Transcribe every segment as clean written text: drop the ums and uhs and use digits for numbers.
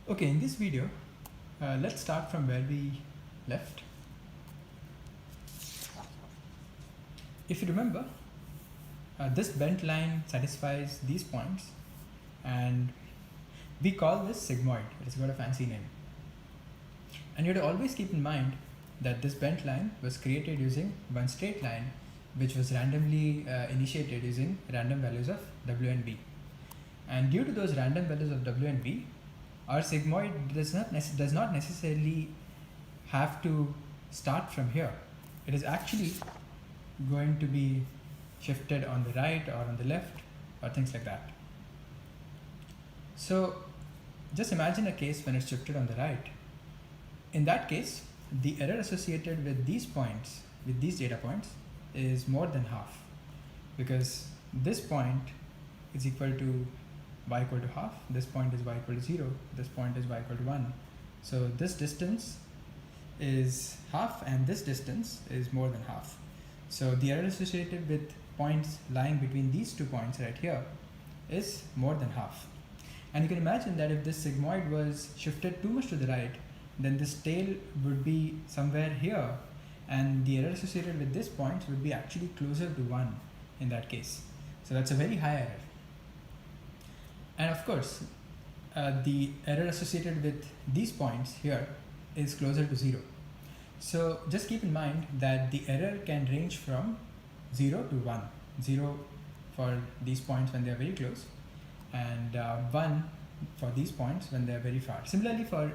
Okay, in this video, let's start from where we left. If you remember, this bent line satisfies these points, and we call this sigmoid. It's got a fancy name. And you have to always keep in mind that this bent line was created using one straight line, which was randomly initiated using random values of w and b. And due to those random values of w and b, our sigmoid does not necessarily have to start from here. It is actually going to be shifted on the right or on the left or things like that. So just imagine a case when it's shifted on the right. In that case, the error associated with these points, with these data points, is more than half, because this point is equal to y equal to half, this point is y equal to 0, this point is y equal to 1. So this distance is half and this distance is more than half. So the error associated with points lying between these 2 points right here is more than half. And you can imagine that if this sigmoid was shifted too much to the right, then this tail would be somewhere here, and the error associated with this point would be actually closer to 1 in that case. So that's a very high error. And of course, the error associated with these points here is closer to 0. So just keep in mind that the error can range from 0 to 1. 0 for these points when they are very close, and 1 for these points when they are very far. Similarly, for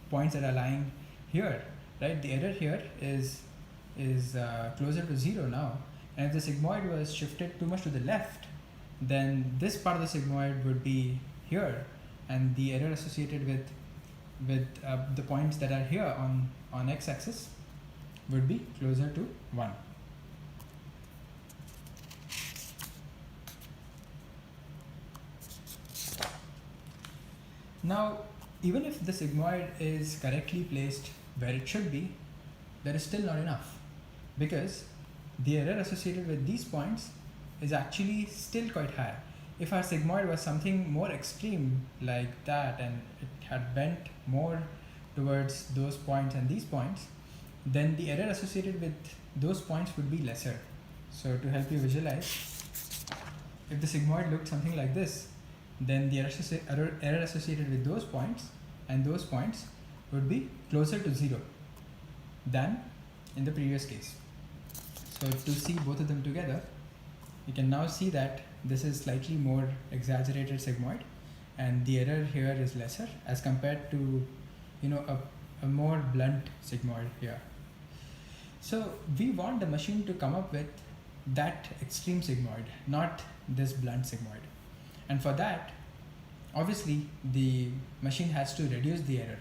points that are lying here, right, the error here is closer to 0 now. And if the sigmoid was shifted too much to the left, then this part of the sigmoid would be here, and the error associated with the points that are here on x-axis would be closer to 1. Now, even if the sigmoid is correctly placed where it should be, that is still not enough, because the error associated with these points is actually still quite high. If our sigmoid was something more extreme like that, and it had bent more towards those points and these points, then the error associated with those points would be lesser. So to help you visualize, if the sigmoid looked something like this, then the error associated with those points and those points would be closer to 0 than in the previous case. So to see both of them together, you can now see that this is slightly more exaggerated sigmoid, and the error here is lesser as compared to, a more blunt sigmoid here. So we want the machine to come up with that extreme sigmoid, not this blunt sigmoid. And for that, obviously, the machine has to reduce the error.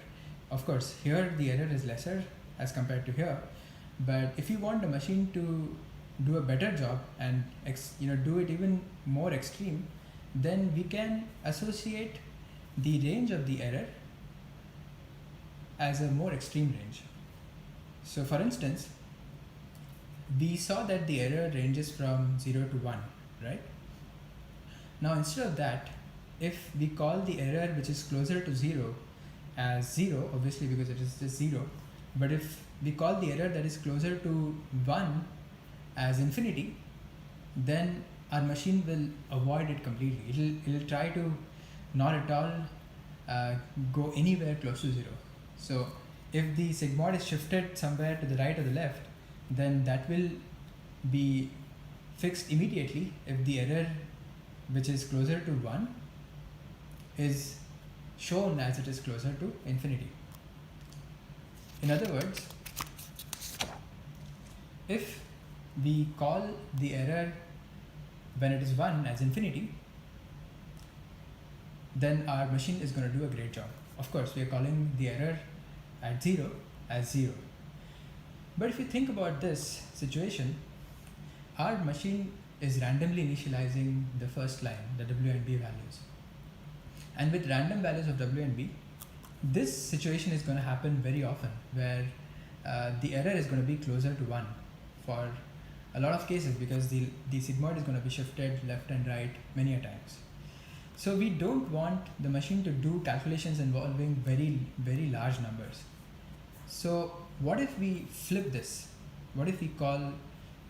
Of course, here the error is lesser as compared to here, but if you want the machine to do a better job and do it even more extreme, then we can associate the range of the error as a more extreme range. So for instance, we saw that the error ranges from 0 to 1, right? Now instead of that, if we call the error which is closer to 0 as 0, obviously because it is just 0, but if we call the error that is closer to 1 as infinity, then our machine will avoid it completely. It'll try to not at all go anywhere close to 0. So if the sigmoid is shifted somewhere to the right or the left, then that will be fixed immediately if the error which is closer to 1 is shown as it is closer to infinity. In other words, if we call the error when it is 1 as infinity, then our machine is going to do a great job. Of course, we are calling the error at 0 as 0. But if you think about this situation, our machine is randomly initializing the first line, the w and b values. And with random values of w and b, this situation is going to happen very often, where the error is going to be closer to 1 for a lot of cases, because the sigmoid is going to be shifted left and right many a times. So we don't want the machine to do calculations involving very large numbers. So what if we flip this? What if we call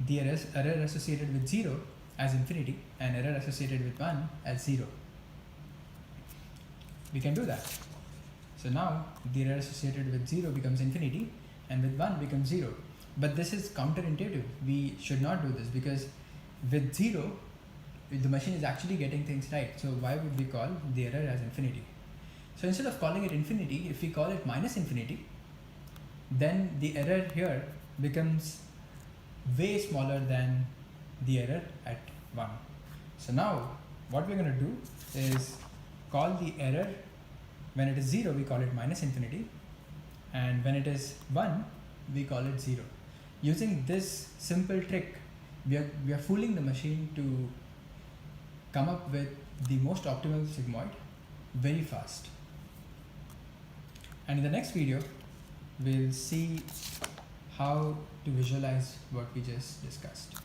the error associated with 0 as infinity and error associated with 1 as 0? We can do that. So now the error associated with 0 becomes infinity and with 1 becomes 0. But this is counterintuitive. We should not do this because with 0, the machine is actually getting things right. So why would we call the error as infinity? So instead of calling it infinity, if we call it minus infinity, then the error here becomes way smaller than the error at 1. So now what we're going to do is call the error, when it is 0 we call it minus infinity, and when it is 1 we call it 0. Using this simple trick, we are fooling the machine to come up with the most optimal sigmoid very fast. And in the next video, we'll see how to visualize what we just discussed.